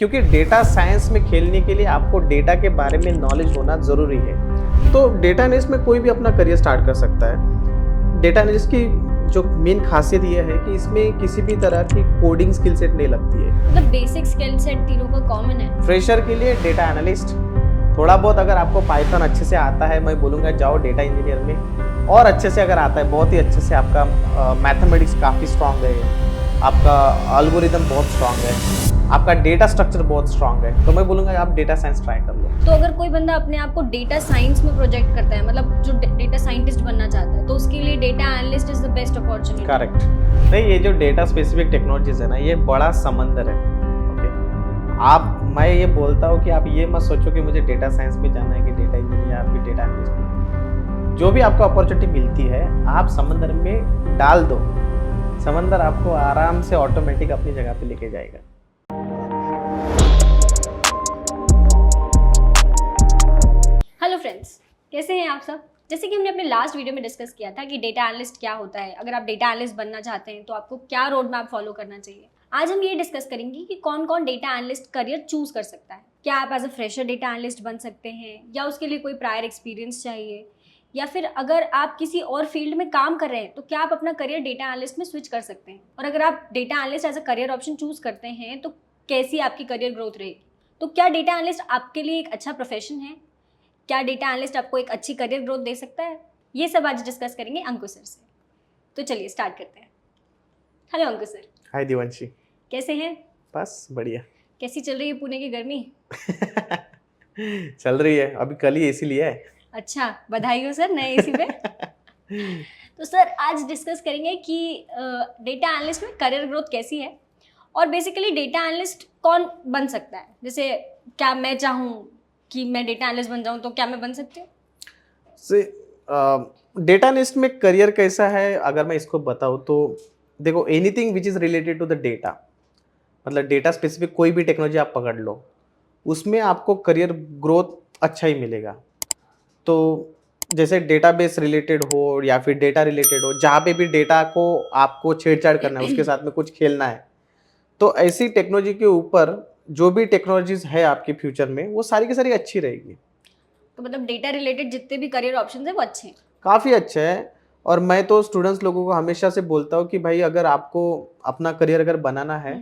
क्योंकि data science में खेलने के लिए आपको डेटा के बारे में नॉलेज होना ज़रूरी है। तो डेटा एनालिस्ट में कोई भी अपना करियर स्टार्ट कर सकता है। डेटा एनालिस्ट की जो मेन खासियत ये है कि इसमें किसी भी तरह की कोडिंग स्किल सेट नहीं लगती है। मतलब बेसिक स्किल सेट तीनों का कॉमन है। फ्रेशर के लिए डेटा एनालिस्ट, थोड़ा बहुत अगर आपको पाइथन अच्छे से आता है, मैं बोलूँगा जाओ डेटा इंजीनियर में। और अच्छे से अगर आता है, बहुत ही अच्छे से आपका मैथमेटिक्स काफ़ी स्ट्रांग है, आपका एल्गोरिदम बहुत स्ट्रांग है, आपका डेटा स्ट्रक्चर बहुत स्ट्रांग है, तो मैं बोलूँगा आप डेटा साइंस ट्राई कर लो। तो अगर कोई बंदा अपने आप को डेटा साइंस में प्रोजेक्ट करता है, मतलब जो डेटा साइंटिस्ट बनना चाहता है, तो उसके लिए data analyst is the best opportunity. Correct. नहीं, ये जो डेटा स्पेसिफिक टेक्नोलॉजीज है ना, ये बड़ा समंदर है। ओके, मैं ये बोलता हूँ कि आप ये मत सोचो कि मुझे डेटा साइंस में जाना है कि डेटा इंजीनियर या फिर डेटा एनालिस्ट। जो भी आपको अपॉर्चुनिटी मिलती है, आप समंदर में डाल दो, समंदर आपको आराम से ऑटोमेटिक अपनी जगह पे लेके जाएगा। हेलो फ्रेंड्स, कैसे हैं आप सब। जैसे कि हमने अपने लास्ट वीडियो में डिस्कस किया था कि डेटा एनालिस्ट क्या होता है, अगर आप डेटा एनालिस्ट बनना चाहते हैं तो आपको क्या रोड मैप फॉलो करना चाहिए। आज हम ये डिस्कस करेंगे कि कौन कौन डेटा एनालिस्ट करियर चूज कर सकता है। क्या आप as a fresher data analyst बन सकते हैं, या उसके लिए कोई प्रायर एक्सपीरियंस चाहिए, या फिर अगर आप किसी और फील्ड में काम कर रहे हैं तो क्या आप अपना करियर डेटा एनालिस्ट में स्विच कर सकते हैं। और अगर आप data analyst as a career option choose करते हैं तो कैसी आपकी करियर ग्रोथ रहेगी। तो क्या डेटा एनालिस्ट आपके लिए एक अच्छा प्रोफेशन है, क्या डेटा एनालिस्ट आपको एक अच्छी करियर ग्रोथ दे सकता है, ये सब आज डिस्कस करेंगे अंकुश सर से। तो चलिए स्टार्ट करते हैं। हेलो अंकुश सर। हाय दिवंशी, कैसे हैं। बस बढ़िया। कैसी चल रही है पुणे की गर्मी। चल रही है, अभी कल ही एसी लिया है। अच्छा, बधाई हो सर नए एसी पे। तो सर आज डिस्कस करेंगे कि डेटा एनालिस्ट में करियर ग्रोथ कैसी है, और बेसिकली डेटा एनालिस्ट कौन बन सकता है। जैसे क्या मैं चाहूँ कि मैं डेटा एनालिस्ट बन जाऊँ तो क्या मैं बन सकती हूँ। से डेटा एनालिस्ट में करियर कैसा है, अगर मैं इसको बताऊँ तो देखो, anything which is related to the data, मतलब डेटा स्पेसिफिक कोई भी टेक्नोलॉजी आप पकड़ लो, उसमें आपको करियर ग्रोथ अच्छा ही मिलेगा। तो जैसे डेटाबेस रिलेटेड हो या फिर डेटा रिलेटेड हो, जहाँ पे भी डेटा को आपको छेड़छाड़ करना है, उसके साथ में कुछ खेलना है, तो ऐसी टेक्नोलॉजी के ऊपर जो भी टेक्नोलॉजीज है आपके फ्यूचर में, वो सारी की सारी अच्छी रहेगी। तो मतलब डेटा रिलेटेड जितने भी करियर ऑप्शंस हैं वो अच्छे हैं। काफ़ी अच्छा है। और मैं तो स्टूडेंट्स लोगों को हमेशा से बोलता हूँ कि भाई अगर आपको अपना करियर अगर बनाना है,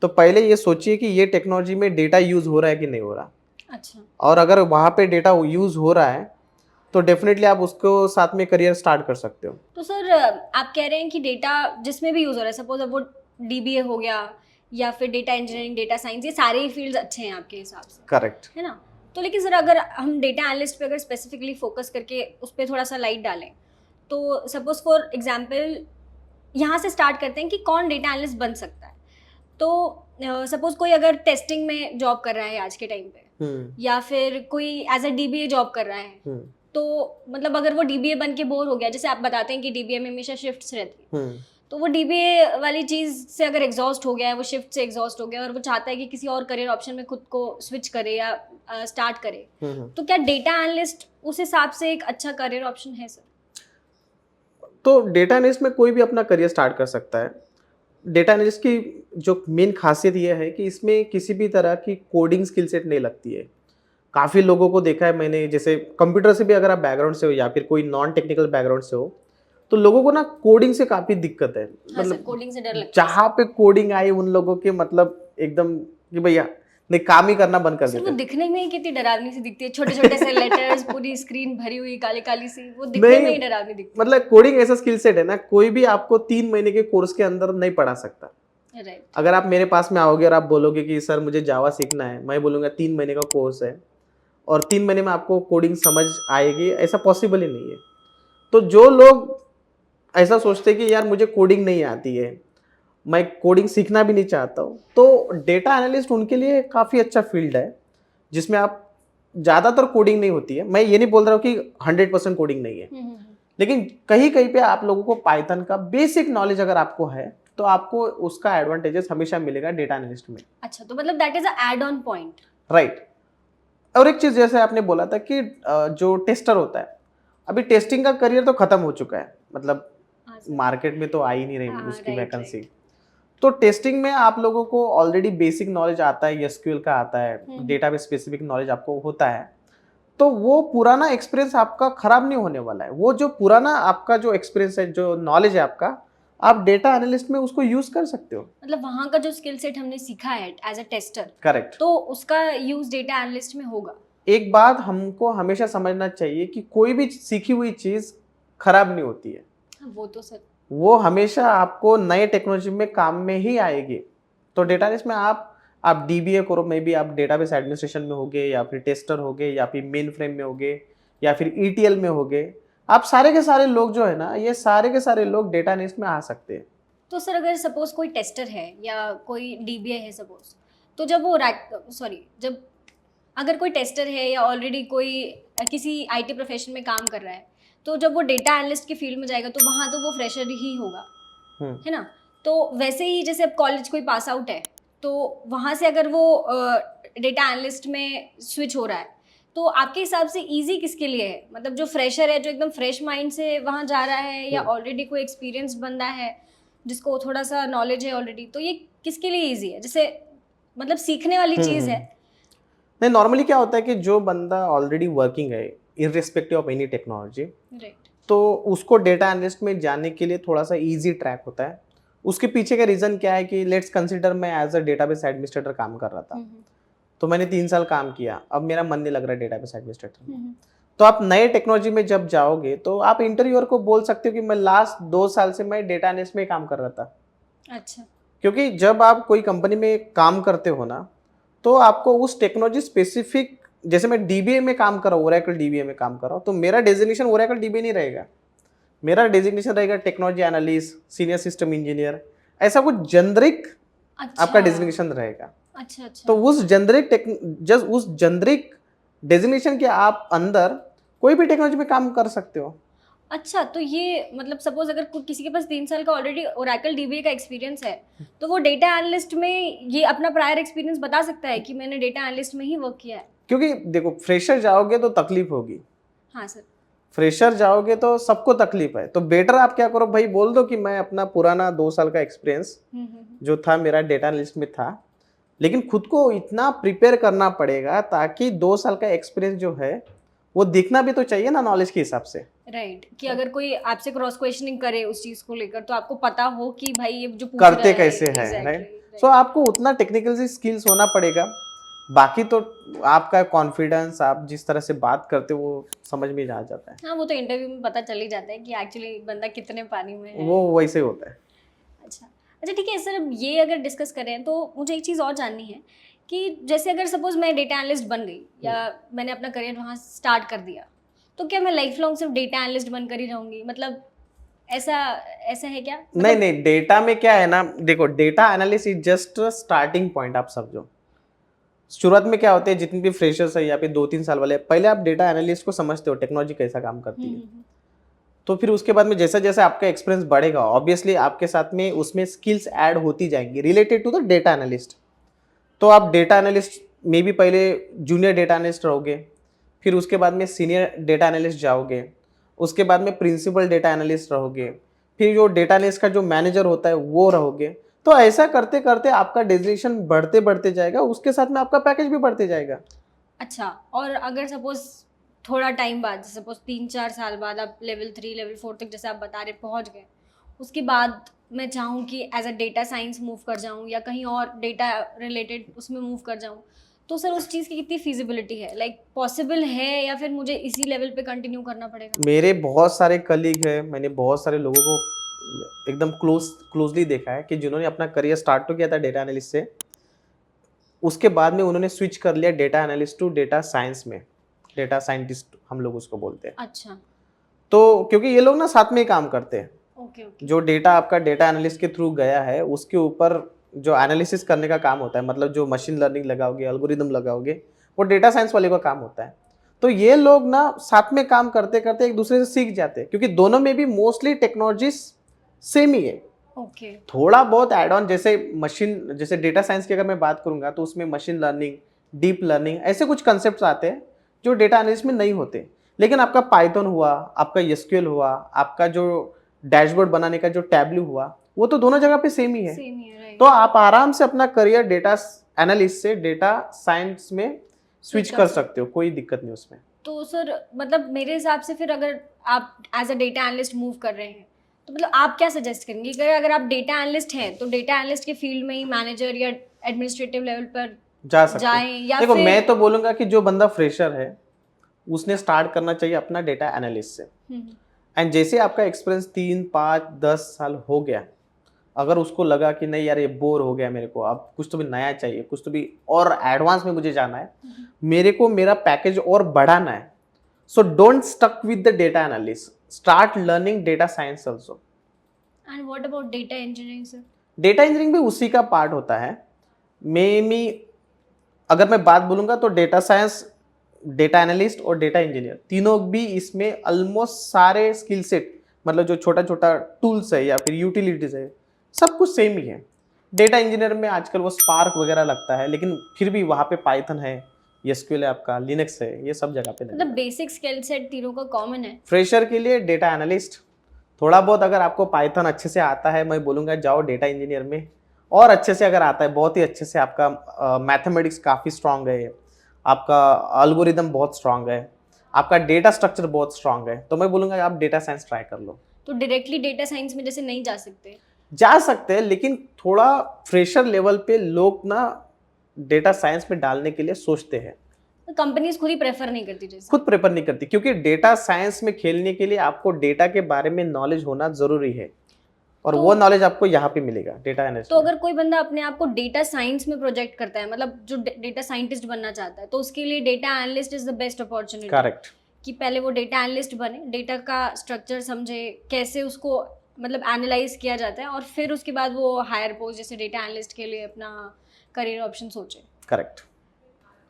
तो पहले ये सोचिए कि ये टेक्नोलॉजी में डेटा यूज़ हो रहा है कि नहीं हो रहा। अच्छा। और अगर वहाँ पे डेटा यूज़ हो रहा है तो डेफिनेटली आप उसको साथ में करियर स्टार्ट कर सकते हो। तो सर आप कह रहे हैं कि डेटा जिसमें भी यूज़ हो रहा है, सपोज अब वो डीबीए हो गया या फिर डेटा इंजीनियरिंग, डेटा साइंस, ये सारे ही फील्ड्स अच्छे हैं आपके हिसाब से। करेक्ट है ना। तो लेकिन सर अगर हम डेटा एनालिस्ट पे अगर स्पेसिफिकली फोकस करके उस पर थोड़ा सा लाइट डालें, तो सपोज फॉर एग्जाम्पल यहाँ से स्टार्ट करते हैं कि कौन डेटा एनालिस्ट बन सकता है। तो सपोज कोई अगर टेस्टिंग में जॉब कर रहा है आज के टाइम पे, या फिर कोई एज अ डीबीए जॉब कर रहा है, तो मतलब अगर वो डीबीए बन के बोर हो गया, जैसे आप बताते हैं कि डीबीए में हमेशा शिफ्ट्स रहती है, तो वो डीबीए वाली चीज़ से अगर एग्जॉस्ट हो गया है, वो शिफ्ट से एग्जॉस्ट हो गया और वो चाहता है कि किसी और करियर ऑप्शन में खुद को स्विच करे या स्टार्ट करे, तो क्या डेटा एनालिस्ट उस हिसाब से एक अच्छा करियर ऑप्शन है सर। तो डेटा एनालिस्ट में कोई भी अपना करियर स्टार्ट कर सकता है। डेटा एनालिस्ट की जो मेन खासियत ये है कि इसमें किसी भी तरह की कोडिंग स्किल सेट नहीं लगती है। काफ़ी लोगों को देखा है मैंने, जैसे कंप्यूटर से भी अगर आप बैकग्राउंड से हो या फिर कोई नॉन टेक्निकल बैकग्राउंड से हो, तो लोगों को ना कोडिंग से काफ़ी दिक्कत है। हाँ मतलब कोडिंग से डर लगता है। जहाँ पे कोडिंग आई उन लोगों के मतलब एकदम कि भैया नहीं, काम ही करना बंद कर सर देते। वो दिखने में ही कितनी डरावनी सी दिखती है, छोटे छोटे से लेटर्स, पूरी स्क्रीन भरी हुई काली काली सी, वो दिखने में ही डरावनी दिखती है। मतलब कोडिंग ऐसा स्किल सेट है ना, कोई भी आपको 3 महीने के कोर्स के अंदर नहीं पढ़ा सकता। राइट। अगर आप मेरे पास में आओगे और आप बोलोगे कि सर मुझे जावा सीखना है, मैं बोलूँगा 3 महीने का कोर्स है और 3 महीने में आपको कोडिंग समझ आएगी, ऐसा पॉसिबल ही नहीं है। तो जो लोग ऐसा सोचते हैं कि यार मुझे कोडिंग नहीं आती है, मैं कोडिंग सीखना भी नहीं चाहता हूँ, तो डेटा एनालिस्ट उनके लिए काफ़ी अच्छा फील्ड है, जिसमें आप ज़्यादातर कोडिंग नहीं होती है। मैं ये नहीं बोल रहा हूँ कि 100% कोडिंग नहीं है, लेकिन कहीं कहीं पे आप लोगों को पाइथन का बेसिक नॉलेज अगर आपको है, तो आपको उसका एडवांटेजेस हमेशा मिलेगा डेटा एनालिस्ट में। अच्छा, तो मतलब that is a add on point. Right. और एक चीज़ जैसे आपने बोला था कि जो टेस्टर होता है, अभी टेस्टिंग का करियर तो खत्म हो चुका है, मतलब मार्केट में तो आ ही नहीं रही उसकी वैकेंसी। तो टेस्टिंग में आप लोगों को ऑलरेडी बेसिक नॉलेज आता है, एसक्यूएल का आता है, डेटाबेस स्पेसिफिक नॉलेज आपको होता है, तो वो पुराना एक्सपीरियंस आपका खराब नहीं होने वाला है। वो जो पुराना आपका जो एक्सपीरियंस है, जो नॉलेज है आपका, आप डेटा एनालिस्ट में उसको यूज कर सकते हो। मतलब वहाँ का जो स्किल सेट हमने सीखा है एज अ टेस्टर, करेक्ट। तो उसका यूज डेटा एनालिस्ट में होगा। एक बात हमको हमेशा समझना चाहिए कि कोई भी सीखी हुई चीज खराब नहीं होती है। हाँ, वो तो सर, वो हमेशा आपको नए टेक्नोलॉजी में काम में ही आएगी। तो डेटा एनालिस्ट में आप डीबीए करो, मे बी आप डेटाबेस एडमिनिस्ट्रेशन में होगे, या फिर टेस्टर होगे, या फिर मेन फ्रेम में होगे, या फिर ईटीएल में होगे। आप सारे के सारे लोग जो है ना, ये सारे के सारे लोग डेटा एनालिस्ट में आ सकते हैं। तो सर अगर सपोज कोई टेस्टर है या कोई डीबीए है सपोज, तो जब वो जब अगर कोई टेस्टर है या ऑलरेडी कोई किसी आईटी प्रोफेशन में काम कर रहा है, तो जब वो डेटा एनालिस्ट की फील्ड में जाएगा तो वहाँ तो वो फ्रेशर ही होगा, है ना। तो वैसे ही जैसे अब कॉलेज कोई पास आउट है, तो वहाँ से अगर वो डेटा एनालिस्ट में स्विच हो रहा है, तो आपके हिसाब से इजी किसके लिए है? मतलब जो फ्रेशर है, जो एकदम फ्रेश माइंड से वहाँ जा रहा है, या ऑलरेडी कोई एक्सपीरियंस बंदा है जिसको थोड़ा सा नॉलेज है ऑलरेडी, तो ये किसके लिए इजी है? जैसे मतलब सीखने वाली चीज है। नहीं, नॉर्मली क्या होता है कि जो बंदा ऑलरेडी वर्किंग है, irrespective of any technology, right, तो उसको डेटा एनालिस्ट में जाने के लिए थोड़ा सा इजी ट्रैक होता है। उसके पीछे का रीज़न क्या है कि लेट्स कंसिडर मैं एज अ डेटाबेस एडमिनिस्ट्रेटर काम कर रहा था, तो मैंने 3 साल काम किया, अब मेरा मन नहीं लग रहा है डेटाबेस एडमिनिस्ट्रेटर में। तो आप नए टेक्नोलॉजी में जब जाओगे तो आप इंटरव्यूअर को बोल सकते हो कि मैं लास्ट 2 साल से मैं डेटा एनालिस्ट में काम कर रहा था। अच्छा, क्योंकि जब आप कोई कंपनी में काम करते हो ना, तो आपको उस टेक्नोलॉजी स्पेसिफिक, जैसे मैं डीबीए में काम कर रहा हूँ, ओरेकल डीबीए में काम कर रहा हूँ, तो मेरा डेजिग्नेशन ओरेकल डीबीए नहीं रहेगा, मेरा डेजिग्नेशन रहेगा technology analyst, senior system engineer, ऐसा कुछ जेनरिक आपका डेजिग्नेशन रहेगा। अच्छा अच्छा। तो उस जेनरिक डेजिग्नेशन के आप अंदर कोई भी टेक्नोलॉजी में काम कर सकते हो। अच्छा, तो ये मतलब सपोज अगर किसी के पास 3 साल का ऑलरेडी ओरेकल डीबीए का एक्सपीरियंस है, तो वो डेटा एनालिस्ट में ये अपना प्रायर एक्सपीरियंस बता सकता है कि मैंने डेटा एनालिस्ट में ही वर्क किया है। क्योंकि देखो, फ्रेशर जाओगे तो तकलीफ होगी। हाँ सर। फ्रेशर जाओगे तो सबको तकलीफ है, तो बेटर आप क्या करो भाई, बोल दो कि मैं अपना पुराना 2 साल का एक्सपीरियंस जो था मेरा डेटा एनालिस्ट में था, लेकिन खुद को इतना प्रिपेयर करना पड़ेगा ताकि 2 साल का एक्सपीरियंस जो है वो दिखना भी तो चाहिए ना नॉलेज के हिसाब से। राइट, कि अगर कोई आपसे क्रॉस क्वेश्चनिंग करे उस चीज को लेकर, तो आपको पता हो कि भाई ये जो पूछ करते रहा है कैसे है, राइट। सो आपको उतना टेक्निकल स्किल्स होना पड़ेगा। बाकी तो आपका कॉन्फिडेंस, आप जिस तरह से बात करते हो वो समझ में आ जाता है। हाँ, वो तो इंटरव्यू में पता चल ही जाता है कि एक्चुअली बंदा कितने पानी में है। वो वैसे ही होता है। अच्छा अच्छा, ठीक है सर। अब ये अगर डिस्कस करें तो मुझे एक चीज़ और जाननी है कि जैसे अगर सपोज मैं डेटा एनालिस्ट बन गई या मैंने अपना करियर वहाँ स्टार्ट कर दिया, तो क्या मैं लाइफ लॉन्ग सिर्फ डेटा एनालिस्ट बनकर ही रहूँगी? मतलब ऐसा ऐसा है क्या? नहीं नहीं, डेटा में क्या है ना, देखो, data analyst is just starting point. आप समझो, शुरुआत में क्या होते हैं, जितने भी फ्रेशर्स है या फिर 2-3 साल वाले, पहले आप डेटा एनालिस्ट को समझते हो, टेक्नोलॉजी कैसा काम करती है। तो फिर उसके बाद में जैसा जैसा आपका एक्सपीरियंस बढ़ेगा, ऑब्वियसली आपके साथ में उसमें स्किल्स ऐड होती जाएंगी related to the data analyst. तो आप डेटा एनालिस्ट में भी पहले जूनियर डेटा एनालिस्ट रहोगे, फिर उसके बाद में सीनियर डेटा एनालिस्ट जाओगे, उसके बाद में प्रिंसिपल डेटा एनालिस्ट रहोगे, फिर जो डेटा एनालिस्ट का जो मैनेजर होता है वो रहोगे। तो ऐसा करते करते आपका डेजिग्नेशन बढ़ते बढ़ते जाएगा, उसके साथ में आपका पैकेज भी बढ़ते जाएगा। अच्छा, और अगर सपोज थोड़ा टाइम बाद, सपोज 3-4 साल बाद आप लेवल 3 लेवल 4 तक जैसे आप बता रहे पहुंच गए, उसके बाद मैं चाहूँ कि as a data science move कर जाऊँ या कहीं और डेटा रिलेटेड उसमें मूव कर जाऊँ, तो सर उस चीज़ की कितनी फिजिबिलिटी है? लाइक पॉसिबल है या फिर मुझे इसी लेवल पे कंटिन्यू करना पड़ेगा? मेरे बहुत सारे कलीग हैं, मैंने बहुत सारे लोगों को एकदम क्लोजली देखा है कि जिन्होंने अपना करियर स्टार्ट तो किया था डेटा एनालिस्ट से, उसके बाद में उन्होंने स्विच कर लिया data analyst to data science में, डेटा साइंटिस्ट हम लोग उसको बोलते हैं। अच्छा, तो क्योंकि ये लोग ना साथ में ही काम करते हैं। Okay okay. जो डेटा आपका डेटा एनालिस्ट के थ्रू गया है, उसके ऊपर जो एनालिसिस करने का काम होता है, मतलब जो मशीन लर्निंग लगाओगे, एल्गोरिदम लगाओगे, वो डेटा साइंस वाले का काम होता है। तो ये लोग ना साथ में काम करते करते एक दूसरे से सीख जाते हैं, क्योंकि दोनों में भी मोस्टली टेक्नोलॉजी सेम ही है। ओके। थोड़ा बहुत एड ऑन, जैसे मशीन, जैसे डेटा साइंस की अगर मैं बात करूंगा तो उसमें मशीन लर्निंग, डीप लर्निंग, ऐसे कुछ कंसेप्ट आते हैं जो डेटा एनालिस्ट में नहीं होते। लेकिन आपका पाइथन हुआ, आपका एसक्यूएल हुआ, आपका जो डैशबोर्ड बनाने का जो टैबलू हुआ, वो तो दोनों जगह पे सेम ही है। तो आप आराम से अपना करियर डेटा एनालिस्ट से डेटा साइंस में स्विच कर सकते हो, कोई दिक्कत नहीं उसमें। तो सर मतलब मेरे हिसाब से फिर अगर आप as a data analyst move कर रहे हैं तो मतलब आप क्या सजेस्ट करेंगे कि अगर आप डेटा एनालिस्ट हैं तो डेटा एनालिस्ट के फील्ड में ही मैनेजर या एडमिनिस्ट्रेटिव लेवल पर जा सकते जाएं हैं। या देखो फिर मैं तो बोलूंगा कि जो बंदा फ्रेशर है उसने स्टार्ट करना चाहिए अपना डेटा एनालिस्ट से। एंड जैसे आपका एक्सपीरियंस 3, 5, 10 साल हो गया, अगर उसको लगा कि नहीं यार ये बोर हो गया मेरे को, अब कुछ तो भी नया चाहिए, कुछ तो भी और एडवांस में मुझे जाना है, मेरे को मेरा पैकेज और बढ़ाना है, so don't stuck with the data analyst, start learning data science also. And what about data engineering sir? Data engineering भी उसी का पार्ट होता है। मे अगर मैं बात बोलूंगा तो डेटा साइंस, डेटा एनालिस्ट और डेटा इंजीनियर तीनों भी इसमें ऑलमोस्ट सारे स्किल सेट, मतलब जो छोटा छोटा टूल्स है या फिर यूटिलिटीज है, सब कुछ सेम ही है। डेटा इंजीनियर में आजकल वो स्पार्क वगैरह लगता है, लेकिन फिर भी वहाँ पे पाइथन है, एसक्यूएल है, आपका लिनक्स है, ये सब जगह पे मतलब लगेगा। बेसिक स्किल सेट तीनों का कॉमन है। फ्रेशर के लिए डेटा एनालिस्ट, थोड़ा बहुत अगर आपको पाइथन अच्छे से आता है, मैं बोलूँगा जाओ डेटा इंजीनियर में। और अच्छे से अगर आता है, बहुत ही अच्छे से, आपका मैथमेटिक्स काफ़ी स्ट्रांग है, आपका अल्गोरिदम बहुत स्ट्रांग है, आपका डेटा स्ट्रक्चर बहुत स्ट्रांग है, तो मैं बोलूँगा आप डेटा साइंस ट्राई कर लो। तो डायरेक्टली डेटा साइंस में जैसे नहीं जा सकते? जा सकते हैं, लेकिन थोड़ा फ्रेशर लेवल पे लोग ना डेटा साइंस में डालने के लिए सोचते हैं, कंपनीज खुद ही प्रेफर नहीं करती जैसे? खुद प्रेफर नहीं करती, क्योंकि डेटा साइंस में खेलने के लिए आपको डेटा के बारे में नॉलेज होना जरूरी है, और वो नॉलेज आपको यहाँ पे मिलेगा डेटा एनालिस्ट। तो अगर कोई बंदा अपने आप को डेटा साइंस में प्रोजेक्ट करता है, मतलब जो डेटा साइंटिस्ट बनना चाहता है, तो उसके लिए data analyst is the best opportunity. Correct. कि पहले वो डेटा एनालिस्ट बने, डेटा का स्ट्रक्चर समझे, कैसे उसको मतलब एनालाइज किया जाता है, और फिर उसके बाद वो हायर पोस्ट जैसे डेटा एनालिस्ट के लिए अपना करियर ऑप्शन सोचे। करेक्ट।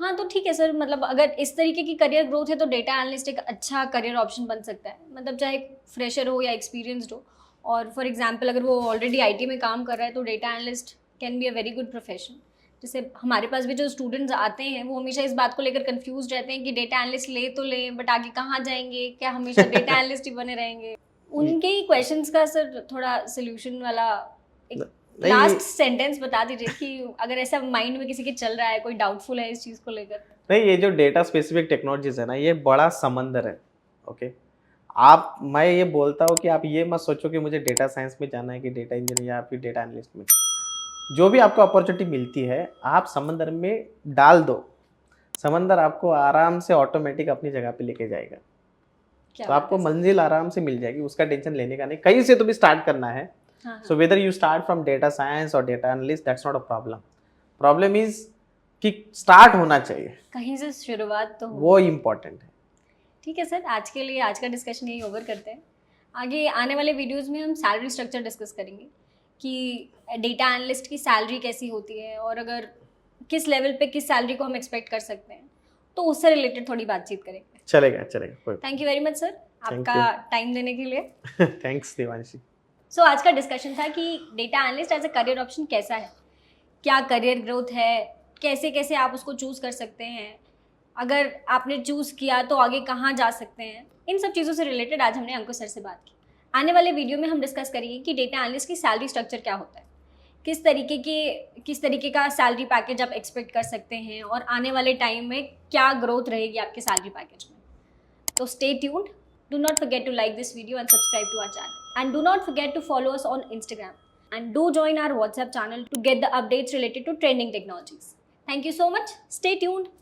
हाँ तो ठीक है सर, मतलब अगर इस तरीके की करियर ग्रोथ है तो डेटा एनालिस्ट एक अच्छा करियर ऑप्शन बन सकता है, मतलब चाहे फ्रेशर हो या एक्सपीरियंसड हो। और फॉर एग्जांपल अगर वो ऑलरेडी आईटी में काम कर रहा है तो data analyst can be a very good profession. जैसे हमारे पास भी जो स्टूडेंट्स आते हैं वो हमेशा इस बात को लेकर कंफ्यूज रहते हैं कि डेटा एनालिस्ट ले तो लें बट आगे कहाँ जाएंगे, क्या हमेशा डेटा एनालिस्ट ही बने रहेंगे? उनके ही क्वेश्चंस का सर थोड़ा सोल्यूशन वाला एक लास्ट सेंटेंस बता दीजिए कि अगर ऐसा माइंड में किसी के चल रहा है, कोई डाउटफुल है इस चीज़ को लेकर। नहीं, ये जो डेटा स्पेसिफिक टेक्नोलॉजीज है ना, ये बड़ा समंदर है। ओके, मैं ये बोलता हूँ कि आप ये मत सोचो कि मुझे डेटा साइंस में जाना है कि डेटा इंजीनियर या फिर डेटा एनालिस्ट में। जो भी आपको अपॉर्चुनिटी मिलती है आप समंदर में डाल दो, समंदर आपको आराम से ऑटोमेटिक अपनी जगह पे लेके जाएगा। तो आपको मंजिल आराम से मिल जाएगी, उसका टेंशन लेने का नहीं। कहीं से तो भी स्टार्ट करना है। So whether you start from data science और data analyst, that's not a problem. Problem is कि स्टार्ट होना चाहिए, कहीं से शुरुआत तो हो, वो इम्पोर्टेंट है। ठीक है सर, आज के लिए आज का डिस्कशन यही ओवर करते हैं। आगे आने वाले वीडियोस में हम सैलरी स्ट्रक्चर डिस्कस करेंगे कि डेटा एनालिस्ट की सैलरी कैसी होती है, और अगर किस लेवल पे किस सैलरी को हम एक्सपेक्ट कर सकते हैं, तो उससे रिलेटेड थोड़ी बातचीत करेंगे। चलेगा। Thank you very much sir आपका टाइम देने के लिए। थैंक्स देवांशी। सो आज का डिस्कशन था कि data analyst as a career option कैसा है, क्या करियर ग्रोथ है, कैसे कैसे आप उसको चूज़ कर सकते हैं, अगर आपने चूज़ किया तो आगे कहाँ जा सकते हैं। इन सब चीज़ों से रिलेटेड आज हमने अंकुश सर से बात की। आने वाले वीडियो में हम डिस्कस करेंगे कि डेटा एनालिस्ट की सैलरी स्ट्रक्चर क्या होता है, किस तरीके का सैलरी पैकेज आप एक्सपेक्ट कर सकते हैं, और आने वाले टाइम में क्या ग्रोथ रहेगी आपके सैलरी पैकेज में। तो stay tuned, do not forget to like this video and subscribe to our channel, and do not forget to follow us on Instagram, and do join our WhatsApp channel to get the updates related to trending technologies. Thank you so much. Stay tuned.